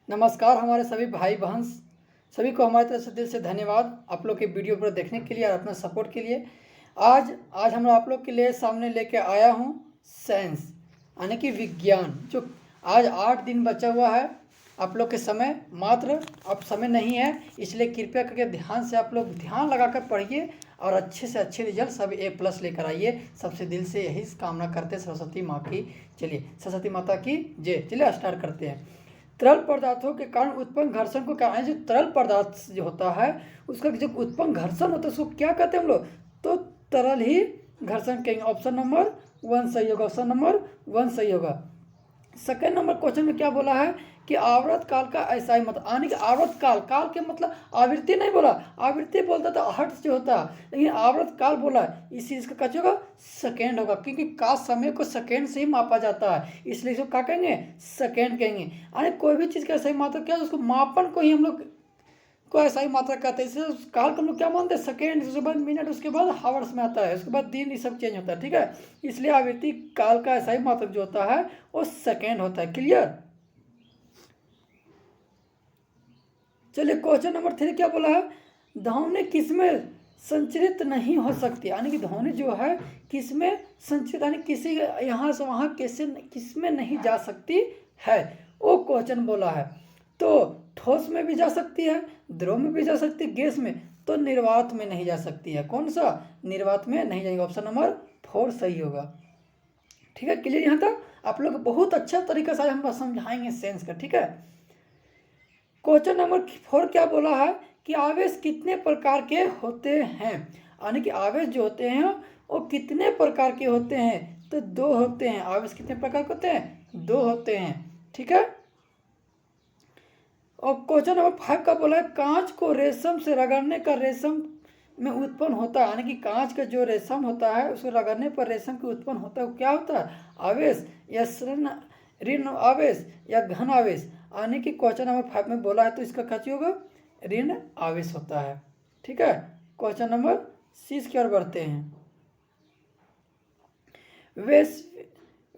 नमस्कार हमारे सभी भाई बहन सभी को हमारी तरफ से दिल से धन्यवाद आप लोग के वीडियो पर देखने के लिए और अपने सपोर्ट के लिए। आज आज हम आप लोग के लिए सामने लेके आया हूँ साइंस यानी कि विज्ञान। जो आज 8 दिन बचा हुआ है आप लोग के समय, मात्र अब समय नहीं है, इसलिए कृपया करके ध्यान से आप लोग ध्यान लगा कर पढ़िए और अच्छे से अच्छे रिजल्ट सब A+ लेकर आइए। सबसे दिल से यही कामना करते सरस्वती माँ की। चलिए सरस्वती माता की जय। चलिए स्टार्ट करते हैं। तरल पदार्थों के कारण उत्पन्न घर्षण को क्या है? जो तरल पदार्थ जो होता है उसका जो उत्पन्न घर्षण होता है उसको क्या कहते हैं हम लोग? तो तरल ही घर्षण कहेंगे। ऑप्शन नंबर 1 सही होगा। ऑप्शन नंबर 1 सही होगा। सेकेंड नंबर क्वेश्चन में क्या बोला है कि आवर्त काल का ऐसा ही मतलब यानी कि आवर्त काल, काल के मतलब आवृत्ति नहीं बोला, आवृत्ति बोलता था हर्ट्ज जो होता, लेकिन आवर्त काल बोला है। इस चीज़ का क्या होगा? सेकेंड होगा, क्योंकि का समय को सेकेंड से ही मापा जाता है, इसलिए इसको क्या कहेंगे? सेकेंड कहेंगे। यानी कोई भी चीज़ का सही मात्रा क्या है उसको मापन को ही हम लोग को ऐसा ही मात्रा कहते हैं। इससे काल को हम लोग क्या मानते हैं? सेकेंड, उसके बाद मिनट, उसके बाद हावर्स में आता है, उसके बाद दिन, ये सब चेंज होता है। ठीक है, इसलिए आवृत्ति काल का ऐसा ही मात्रा जो होता है वो सेकेंड होता है। क्लियर? चलिए क्वेश्चन नंबर 3 क्या बोला है? ध्वनि किसमें संचरित नहीं हो सकती, यानी कि ध्वनि जो है किसमें संचरित, यानी किसी यहाँ से वहाँ कैसे किसमें नहीं जा सकती है, वो क्वेश्चन बोला है। तो ठोस में भी जा सकती है, द्रव में भी जा सकती है, गैस में, तो निर्वात में नहीं जा सकती है। कौन सा? निर्वात में नहीं जाएगा। ऑप्शन नंबर 4 सही होगा। ठीक है, क्लियर? यहाँ तक आप लोग बहुत अच्छा तरीके से हम समझाएंगे सेंस का। ठीक है, क्वेश्चन नंबर 4 क्या बोला है कि आवेश कितने प्रकार के होते हैं, यानी कि आवेश जो होते हैं वो कितने प्रकार के होते हैं? तो 2 होते हैं। आवेश कितने प्रकार के होते हैं? 2 होते हैं। ठीक है, और क्वेश्चन नंबर 5 का बोला है कांच को रेशम से रगड़ने का रेशम में उत्पन्न होता है, यानी कि कांच का जो रेशम होता है उसको रगड़ने पर रेशम की उत्पन्न होता है, वो क्या होता है? आवेश या ऋण आवेश या घन आवेश, यानी कि क्वेश्चन नंबर 5 में बोला है, तो इसका क्या होगा? ऋण आवेश होता है। ठीक है, क्वेश्चन नंबर 6 की ओर बढ़ते हैं।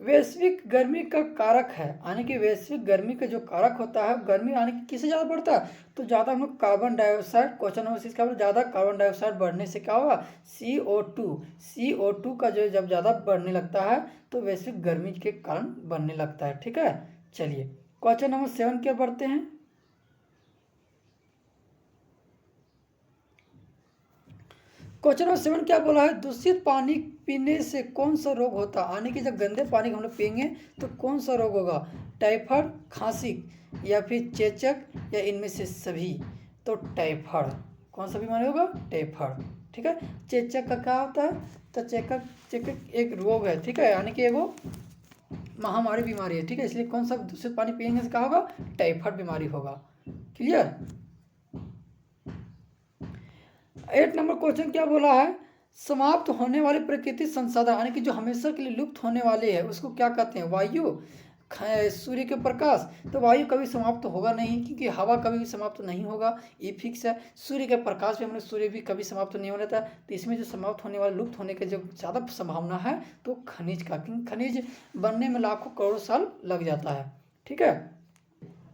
वैश्विक गर्मी का कारक है, यानी कि वैश्विक गर्मी का जो कारक होता है, गर्मी यानी कि किससे ज़्यादा बढ़ता है? तो ज़्यादा हम लोग कार्बन डाइऑक्साइड, क्वेश्चन नंबर 6 का ज़्यादा कार्बन डाइऑक्साइड बढ़ने से क्या होगा? CO2 का जो जब ज़्यादा बढ़ने लगता है तो वैश्विक गर्मी के कारण बढ़ने लगता है। ठीक है, चलिए क्वेश्चन नंबर 7 की ओर बढ़ते हैं। क्वेश्चन नंबर 7 क्या बोला है? दूषित पानी पीने से कौन सा रोग होता है, यानी कि जब गंदे पानी हम लोग पियेंगे तो कौन सा रोग होगा? टाइफाइड, खांसी या फिर चेचक या इनमें से सभी? तो टाइफाइड। कौन सा बीमारी होगा? टाइफाइड। ठीक है, चेचक का क्या होता है? तो चेचक एक रोग है। ठीक है, यानी कि वो महामारी बीमारी है। ठीक है, इसलिए कौन सा दूषित पानी पियेंगे से क्या होगा? टाइफाइड बीमारी होगा। क्लियर? 8 नंबर क्वेश्चन क्या बोला है? समाप्त होने वाले प्राकृतिक संसाधन, यानी कि जो हमेशा के लिए लुप्त होने वाले हैं उसको क्या कहते हैं? वायु, सूर्य के प्रकाश। तो वायु कभी समाप्त होगा नहीं, क्योंकि हवा कभी भी समाप्त नहीं होगा, ये फिक्स है। सूर्य के प्रकाश भी हमने, सूर्य भी कभी समाप्त नहीं होने था। तो इसमें जो समाप्त होने वाले, लुप्त होने के जो ज़्यादा संभावना है तो खनिज का, क्योंकि खनिज बनने में लाखों करोड़ साल लग जाता है। ठीक है,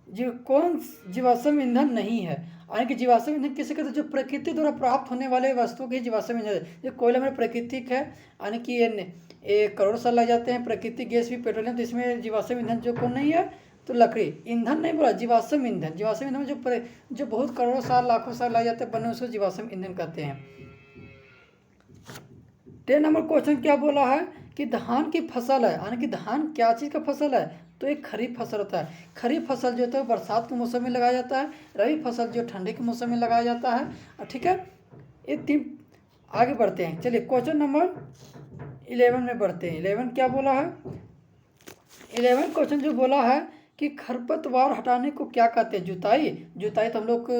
जो कौन जीवाश्म ईंधन नहीं है, यानी कि जीवाश्म ईंधन किसे कहते हैं? जो प्रकृति द्वारा प्राप्त होने वाले वस्तुओं की जीवाश्म ईंधन है। ये कोयला में प्राकृतिक है, यानी कि ये करोड़ साल लग जाते हैं। प्राकृतिक गैस भी पेट्रोलियम, तो इसमें जीवाश्म ईंधन जो कौन नहीं है? तो लकड़ी। ईंधन नहीं बोला, जीवाश्म ईंधन। जीवाश्म ईंधन में जो बहुत करोड़ों साल, लाखों साल लग जाते हैं बनने, उसको जीवाश्म ईंधन कहते हैं। 10 नंबर क्वेश्चन क्या बोला है कि धान की फसल है, यानी कि धान क्या चीज़ का फसल है? तो एक खरीफ फसल होता है। खरीफ फसल जो होता है बरसात के मौसम में लगाया जाता है। रबी फसल जो ठंडी के मौसम में लगाया जाता है। ठीक है, ये 3। आगे बढ़ते हैं। चलिए क्वेश्चन नंबर 11 में बढ़ते हैं। 11 क्या बोला है? 11 क्वेश्चन जो बोला है कि खरपतवार हटाने को क्या कहते हैं? जुताई। जुताई तो हम लोग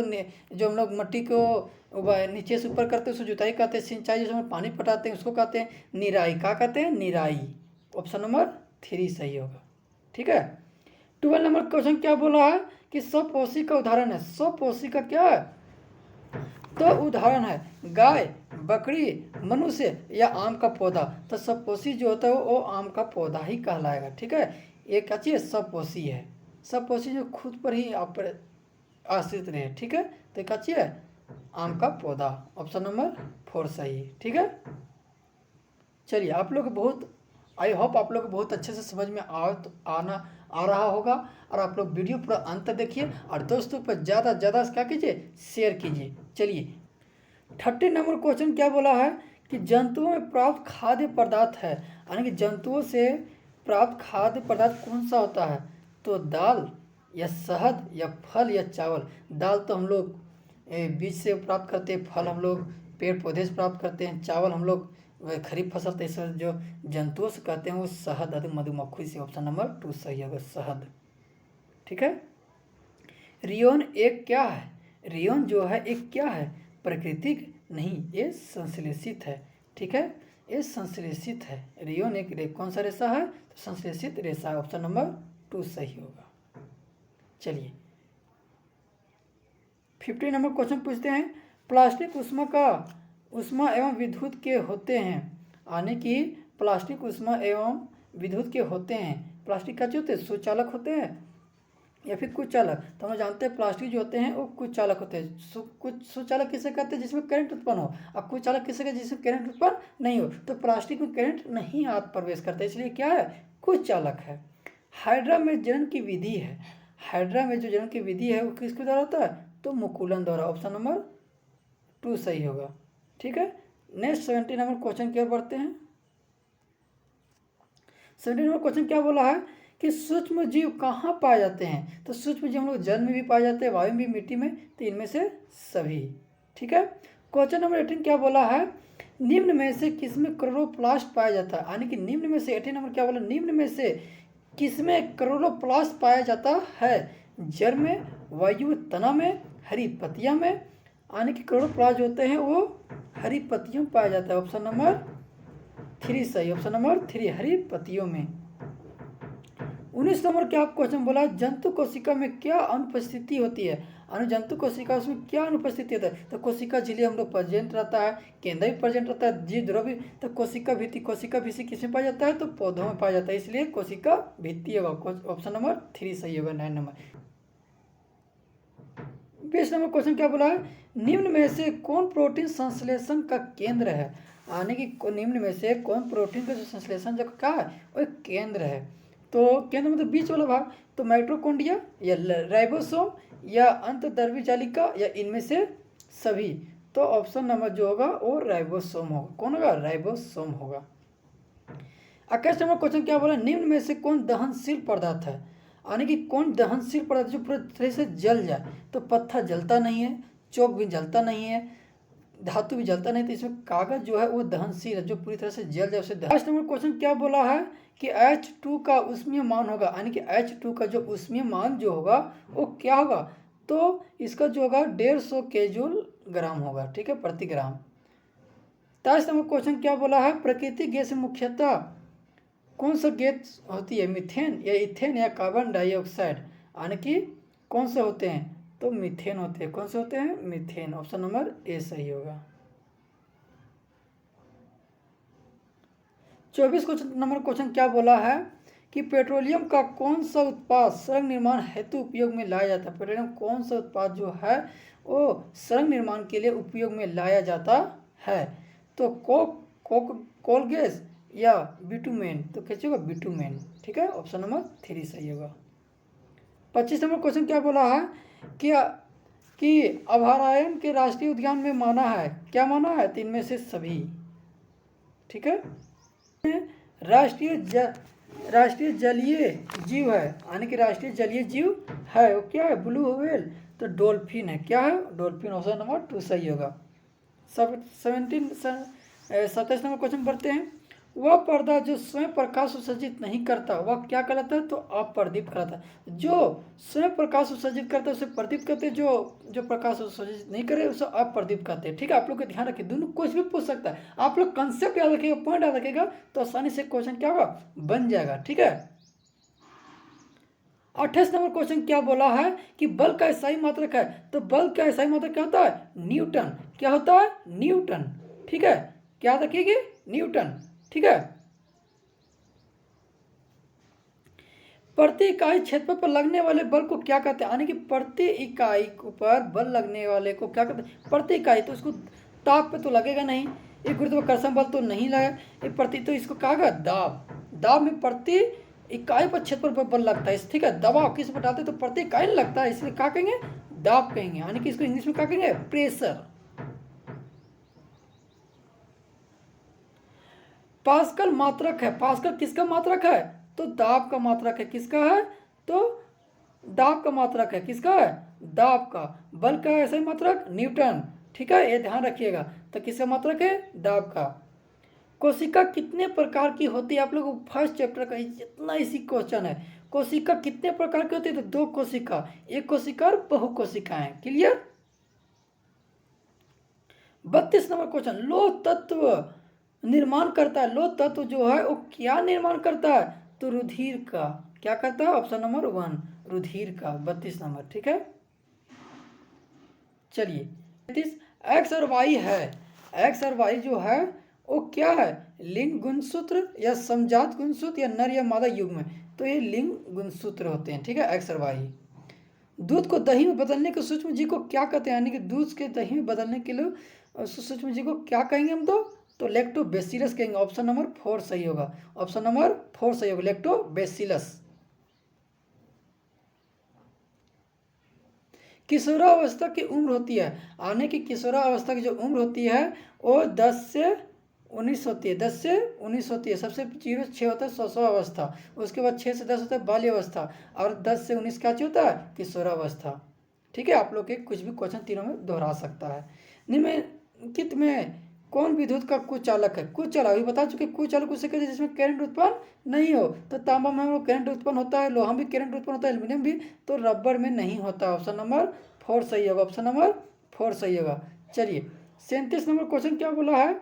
जो हम लोग मिट्टी को नीचे से ऊपर करते हैं उसको जुताई कहते हैं। सिंचाई जैसे हम पानी पटाते हैं उसको कहते हैं निराई। क्या कहते हैं? निराई। ऑप्शन नंबर 3 सही होगा। ठीक है, 12 नंबर क्वेश्चन क्या बोला है कि स्वपोषी का उदाहरण है। स्वपोषी का क्या है? तो उदाहरण है गाय, बकरी, मनुष्य या आम का पौधा। तो स्वपोषी जो होता है वो आम का पौधा ही कहलाएगा। ठीक है, ये क्या चीज़? स्वपोषी है। सब प्रोसीजर खुद पर ही आप पर आश्रित रहे। ठीक है, तो क्या चाहिए, आम का पौधा, ऑप्शन नंबर 4 सही। ठीक है, चलिए आप लोग बहुत, आई होप आप लोग बहुत अच्छे से समझ में आ रहा होगा, और आप लोग वीडियो पूरा अंत देखिए और दोस्तों पर ज़्यादा से ज़्यादा क्या कीजिए, शेयर कीजिए। चलिए 30 नंबर क्वेश्चन क्या बोला है कि जंतुओं में प्राप्त खाद्य पदार्थ है, यानी कि जंतुओं से प्राप्त खाद्य पदार्थ कौन सा होता है, तो दाल या शहद या फल या चावल। दाल तो हम लोग बीज से प्राप्त करते हैं, फल हम लोग पेड़ पौधे से प्राप्त करते हैं, चावल हम लोग खरीफ फसल, तो इस जो जंतुओं से कहते हैं वो शहद आदि मधुमक्खी से, ऑप्शन नंबर 2 सही होगा, शहद। ठीक है, रियोन एक क्या है, रियोन जो है एक क्या है, प्राकृतिक नहीं, ये संश्लेषित है। ठीक है, ये संश्लेषित है, रियोन एक कौन सा रेशा है, तो संश्लेषित रेशा, ऑप्शन नंबर 2 सही होगा। चलिए 50 नंबर क्वेश्चन पूछते हैं, प्लास्टिक उष्मा एवं विद्युत के होते हैं, यानी कि प्लास्टिक उष्मा एवं विद्युत के होते हैं। प्लास्टिक का जो होते हैं सुचालक होते हैं या फिर कुचालक, तो हम जानते हैं प्लास्टिक जो होते हैं वो कुचालक होते हैं। कुछ सुचालक किसे कहते हैं, जिसमें करंट उत्पन्न हो, और कुचालक किसे कहते हैं, जिसमें करंट उत्पन्न नहीं हो। तो प्लास्टिक में करंट नहीं प्रवेश करता, इसलिए क्या है, कुचालक है। हाइड्रा में जनन की विधि है, हाइड्रा में जो जनन की विधि है वो किसके द्वारा होता है, तो मुकुलन द्वारा, ऑप्शन नंबर 2 सही होगा। ठीक है, नेक्स्ट 70 नंबर क्वेश्चन की ओर बढ़ते हैं। 70 नंबर क्वेश्चन क्या बोला है कि सूक्ष्म जीव कहाँ पाए जाते हैं, तो सूक्ष्म जीव हम लोग जल में भी पाए जाते हैं, वायु में भी, मिट्टी में, तो इनमें से सभी। ठीक है, क्वेश्चन नंबर 18 क्या बोला है, निम्न में से किसमें क्लोरोप्लास्ट पाया जाता है, यानी कि निम्न में से 18 नंबर क्या बोला, निम्न में से किसमें क्लोरोप्लास्ट पाया जाता है, जड़ में, वायु तना में, हरी पत्तियां में, यानी कि क्लोरोप्लास्ट जो होते हैं वो हरी पत्तियों में पाया जाता है, ऑप्शन नंबर 3 सही, ऑप्शन नंबर 3 हरी पत्तियों में। 19 नंबर क्या आप क्वेश्चन बोला, जंतु कोशिका में क्या अनुपस्थिति होती है, जंतु कोशिका उसमें क्या अनुपस्थिति होता है, तो कोशिका झिल्ली हम लोग प्रेजेंट रहता है, केंद्र भी प्रेजेंट रहता है, जीव द्रव्य, तो कोशिका भित्ति किसमें पाया जाता है, तो पौधों में पाया जाता है, इसलिए कोशिका भित्ति होगा, ऑप्शन नंबर 3 सही होगा। 9 नंबर 20 नंबर क्वेश्चन क्या बोला है, निम्न में से कौन प्रोटीन संश्लेषण का केंद्र है, यानी कि निम्न में से कौन प्रोटीन का जो संश्लेषण जो क्या है वो एक केंद्र है, तो केंद्र मतलब बीच वाला भाग, तो माइटोकॉन्ड्रिया या राइबोसोम या अंतर्द्रव्य जालिका या इनमें से सभी, तो ऑप्शन नंबर जो होगा वो राइबोसोम होगा, कौन होगा, राइबोसोम होगा। 21 नंबर क्वेश्चन क्या बोला, निम्न में से कौन दहनशील पदार्थ है, यानी कि कौन दहनशील पदार्थ जो पूरी तरह से जल जाए, तो पत्थर जलता नहीं है, चौक भी जलता नहीं है, धातु भी जलता नहीं, तो इसमें कागज जो है वो दहनशील है, जो पूरी तरह से जल जाए उसे। 5 नंबर क्वेश्चन क्या बोला है कि H2 का ऊष्मीय मान होगा, यानी कि H2 का जो ऊष्मीय मान जो होगा वो क्या होगा, तो इसका जो होगा 150 केजूल ग्राम होगा। ठीक है, प्रति ग्राम। 23 नंबर क्वेश्चन क्या बोला है, प्राकृतिक गैस मुख्यतः कौन सा गैस होती है, मीथेन या इथेन या कार्बन डाइऑक्साइड, यानी कि कौन से होते हैं, तो मीथेन होते हैं, कौन से होते हैं, मीथेन, ऑप्शन नंबर ए सही होगा। 24 नंबर क्वेश्चन क्या बोला है कि पेट्रोलियम का कौन सा उत्पाद सुरंग निर्माण हेतु उपयोग में लाया जाता है, पेट्रोलियम कौन सा उत्पाद जो है वो सुरंग निर्माण के लिए उपयोग में लाया जाता है, तो कोल गैस या बिटुमेन, तो कैसे होगा, बिटुमेन। ठीक है, ऑप्शन नंबर 3 सही होगा। 25 नंबर क्वेश्चन क्या बोला है कि अभयारण्य के राष्ट्रीय उद्यान में माना है, क्या माना है, तो इनमें से सभी। ठीक है, राष्ट्रीय जलीय जीव है, यानी कि राष्ट्रीय जलीय जीव है वो क्या है, ब्लू व्हेल, तो डॉल्फिन है, क्या है, डॉल्फिन, ऑप्शन नंबर 2 सही होगा। 27 नंबर क्वेश्चन पढ़ते हैं, वह पर्दा जो स्वयं प्रकाश सुसज्जित नहीं करता वह क्या कहलाता है, तो अप्रदीप कहलाता है। जो स्वयं प्रकाश सुसज्जित करता है उसे प्रदीप कहते हैं, जो प्रकाश सुसज्जित नहीं करे उसे अप्रदीप कहते हैं। ठीक है, आप लोग को ध्यान रखिए, दोनों कुछ भी पूछ सकता है, आप लोग कंसेप्ट याद रखिएगा, पॉइंट याद रखिएगा, तो आसानी से क्वेश्चन क्या होगा, बन जाएगा। ठीक है, 28 नंबर क्वेश्चन क्या बोला है कि बल का स्थायी मात्रक है, तो बल का स्थायी मात्रक क्या होता है, न्यूटन, क्या होता है, न्यूटन। ठीक है, क्या रखिएगा, न्यूटन। ठीक है, प्रति इकाई क्षेत्रफल पर लगने वाले बल को क्या कहते हैं, यानी कि प्रति इकाई पर बल लगने वाले को क्या कहते हैं, प्रति इकाई। तो इसको ताप पे तो लगेगा नहीं, ये गुरुत्वाकर्षण बल तो नहीं लगा, ये प्रति, तो इसको कहा गया दाब। दाब में प्रति इकाई पर क्षेत्रफल पर बल लगता है, ठीक है। दबाव किस पर डालते हैं, तो प्रति इकाई लगता है, इसलिए क्या कहेंगे, दाब कहेंगे, यानी कि इसको इंग्लिश में क्या कहेंगे, प्रेशर। पास्कल मात्रक है, पास्कल किसका मात्रक है, तो दाब का मात्रक है, किसका है, तो दाब का मात्रक है, किसका है, दाब का। बल का ऐसा ही मात्रक न्यूटन, ठीक है, ये ध्यान रखिएगा। तो किसका मात्रक है, दाब का। कोशिका कितने प्रकार की होती है, आप लोग फर्स्ट चैप्टर का जितना इसी क्वेश्चन है, कोशिका कितने प्रकार की होती है, तो दो कोशिका, एक कोशिका और बहु कोशिकाएं, क्लियर। 32 नंबर क्वेश्चन, लोह तत्व निर्माण करता है, लोह तत्व जो है वो क्या निर्माण करता है, तो रुधिर का, क्या करता है, ऑप्शन नंबर 1 रुधिर का, 32 नंबर, ठीक है। चलिए 33, एक्स और वाई है, एक्स और वाई जो है वो क्या है, लिंग गुणसूत्र या समजात गुणसूत्र या नर या मादा युग्म में, तो ये लिंग गुणसूत्र होते हैं, ठीक है, एक्स और वाई। दूध को दही में बदलने के सूक्ष्म जीव को क्या कहते हैं, यानी कि दूध के दही में बदलने के लिए सूक्ष्म जीव को क्या कहेंगे हम, तो लैक्टोबैसिलस कहेंगे, ऑप्शन नंबर 4 सही होगा, ऑप्शन नंबर 4 सही होगा, लैक्टोबैसिलस। किशोरावस्था की उम्र होती है, आने की किशोरावस्था की जो उम्र होती है वो 10 से 19 होती है, 10 से 19 होती है। सबसे 0 से 6 होता है स्वस्वावस्था, उसके बाद 6 से 10 होता है बाल्यावस्था, और 10 से 19 क्या चीज होता है, किशोरावस्था, ठीक है। आप लोग के कुछ भी क्वेश्चन तीनों में दोहरा सकता है। निम्नलिखित में कौन विद्युत का कुचालक है, कुचालक अभी बता चुके, कुचालक उसे कहते हैं जिसमें करंट उत्पन्न नहीं हो, तो तांबा में हम लोग करंट उत्पन्न होता है, लोहा में करंट उत्पन्न होता है, एल्यूमिनियम भी, तो रबर में नहीं होता, ऑप्शन नंबर 4 सही होगा, ऑप्शन नंबर 4 सही होगा। चलिए 37 नंबर क्वेश्चन क्या बोला है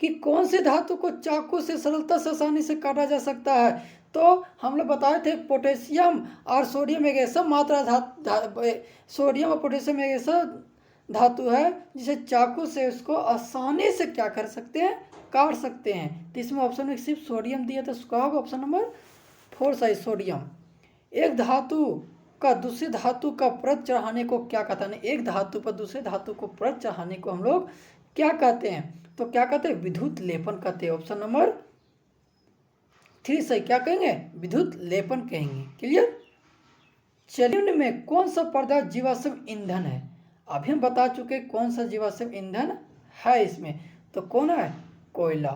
कि कौन से धातु को चाकू से सरलता से आसानी से काटा जा सकता है, तो हम लोग बताए थे पोटेशियम और सोडियम एक ऐसा मात्रा सोडियम और पोटेशियम एक ऐसा धातु है जिसे चाकू से उसको आसानी से क्या कर सकते हैं, काट सकते हैं। तो इसमें ऑप्शन में सिर्फ सोडियम दिया था, उसका होगा ऑप्शन नंबर 4 सही, सोडियम। एक धातु का दूसरी धातु का परत चढ़ाने को क्या कहते हैं, एक धातु पर दूसरे धातु को परत चढ़ाने को हम लोग क्या कहते हैं, तो क्या कहते हैं, विद्युत लेपन कहते हैं, ऑप्शन नंबर 3 सही, क्या कहेंगे, विद्युत लेपन कहेंगे, क्लियर। चलिए में कौन सा पदार्थ जीवाश्म ईंधन है, अभी हम बता चुके कौन सा जीवाश्म ईंधन है इसमें, तो कौन है, कोयला,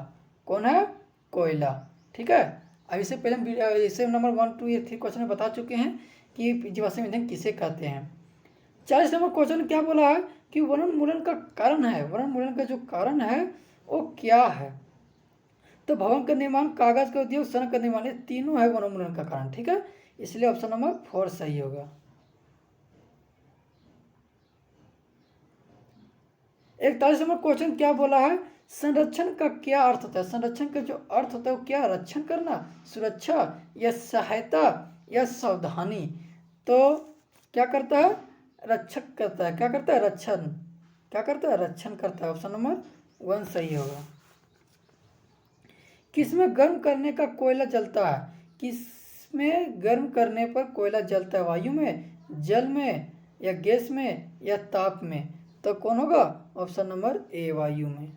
कौन है, कोयला, ठीक है। अब इससे पहले हम इससे नंबर 1 2 3 क्वेश्चन में बता चुके हैं कि जीवाश्म ईंधन किसे कहते हैं। 40 नंबर क्वेश्चन क्या बोला है कि वनोन्मूलन का कारण है, वनोन्मूलन का जो कारण है वो क्या है, तो भवन का निर्माण, कागज का उद्योग, सड़क का निर्माण, ये तीनों है वनोन्मूलन का कारण, ठीक है, इसलिए ऑप्शन नंबर 4 सही होगा। 41 नंबर क्वेश्चन क्या बोला है, संरक्षण का क्या अर्थ होता है, संरक्षण का जो अर्थ होता है वो क्या, रक्षण करना, सुरक्षा या सहायता या सावधानी, तो क्या करता है, रक्षक करता है, क्या करता है, रक्षण, क्या करता है, रक्षण करता है, ऑप्शन नंबर 1 सही होगा। किसमें गर्म करने का कोयला जलता है, किसमें गर्म करने पर कोयला जलता है, वायु में, जल में या गैस में या ताप में, तो कौन होगा, ऑप्शन नंबर ए वायु में।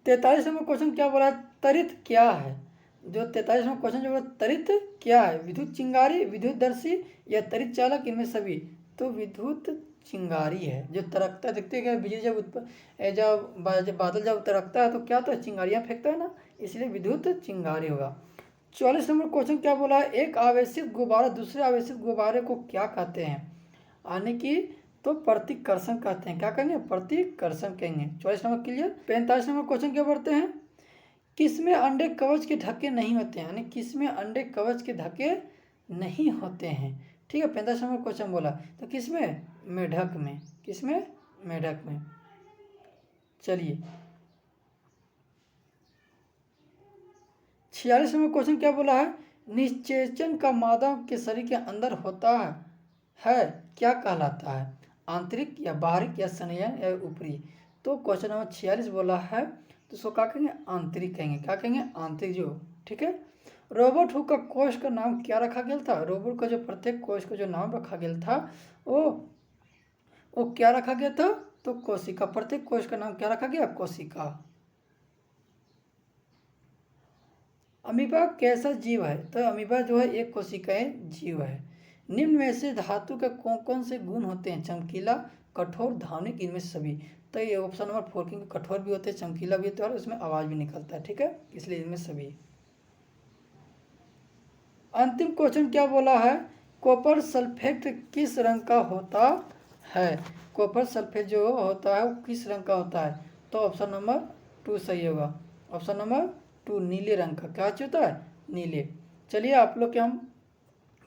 तैतालीस नंबर क्वेश्चन क्या बोला है, त्वरित क्या है, जो 43 नंबर क्वेश्चन जो बोला त्वरित क्या है, विद्युत चिंगारी, विद्युत दर्शी या त्वरित चालक, इनमें सभी, तो विद्युत चिंगारी है, जो तरकता, देखते हैं बिजली जब बादल जब तरकता है तो क्या होता है, चिंगारियाँ फेंकता है ना, इसलिए विद्युत चिंगारी होगा। 44 नंबर क्वेश्चन क्या बोला है, एक आवेशित गुब्बारा दूसरे आवेशित गुब्बारे को क्या कहते हैं, आने की, तो प्रतिकर्षण कहते हैं, क्या कहेंगे, प्रतिकर्षण कहेंगे। 44 नंबर क्लियर। 45 नंबर क्वेश्चन क्या पढ़ते हैं, किसमें अंडे कवच के ढक्के नहीं होते हैं, यानी किसमें अंडे कवच के ढक्के नहीं होते हैं, ठीक है। 45 नंबर क्वेश्चन बोला, तो किसमें, मेढक में, किसमें, मेढक में। चलिए 46 नंबर क्वेश्चन क्या बोला है, निषेचन का मादा के शरीर के अंदर होता है क्या कहलाता है, आंतरिक या बाहरी या संलयन या ऊपरी। तो क्वेश्चन नंबर 46 बोला है, तो इसको क्या कहेंगे? आंतरिक कहेंगे। क्या कहेंगे? आंतरिक जो, ठीक है। रॉबर्ट हुक का कोश का नाम क्या रखा गया था? रॉबर्ट का जो प्रत्येक कोश का जो नाम रखा गया था वो क्या रखा गया था? तो कोशिका। प्रत्येक कोश का नाम क्या रखा गया? कोशिका। अमीबा कैसा जीव है? तो अमीबा जो है एक कोशिकाएं जीव है। निम्न में से धातु के कौन कौन से गुण होते हैं? चमकीला, कठोर, धावनिक, इनमें से सभी। तो ये ऑप्शन नंबर 4, क्योंकि कठोर भी होते हैं, चमकीला भी होता है और उसमें आवाज़ भी निकलता है, ठीक है, इसलिए इनमें सभी। अंतिम क्वेश्चन क्या बोला है? कॉपर सल्फेट किस रंग का होता है? कॉपर सल्फेट जो होता है वो किस रंग का होता है? तो ऑप्शन नंबर 2 सही होगा। ऑप्शन नंबर 2 नीले रंग का। क्या होता है? नीले। चलिए आप लोग के हम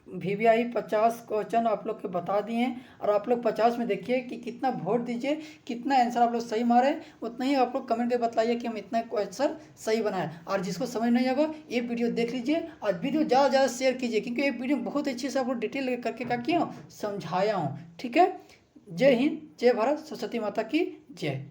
VVI 50 क्वेश्चन आप लोग के बता दिए हैं, और आप लोग 50 में देखिए कि कितना वोट दीजिए, कितना आंसर आप लोग सही मारे, उतना ही आप लोग कमेंट करके बताइए कि हम इतना क्वेश्चन सही बनाए। और जिसको समझ नहीं आएगा ये वीडियो देख लीजिए, और वीडियो ज़्यादा से ज़्यादा शेयर कीजिए, क्योंकि ये वीडियो बहुत अच्छे से आप लोग डिटेल करके क्या किया हूँ, समझाया हूँ, ठीक है। जय हिंद, जय भारत, सरस्वती माता की जय।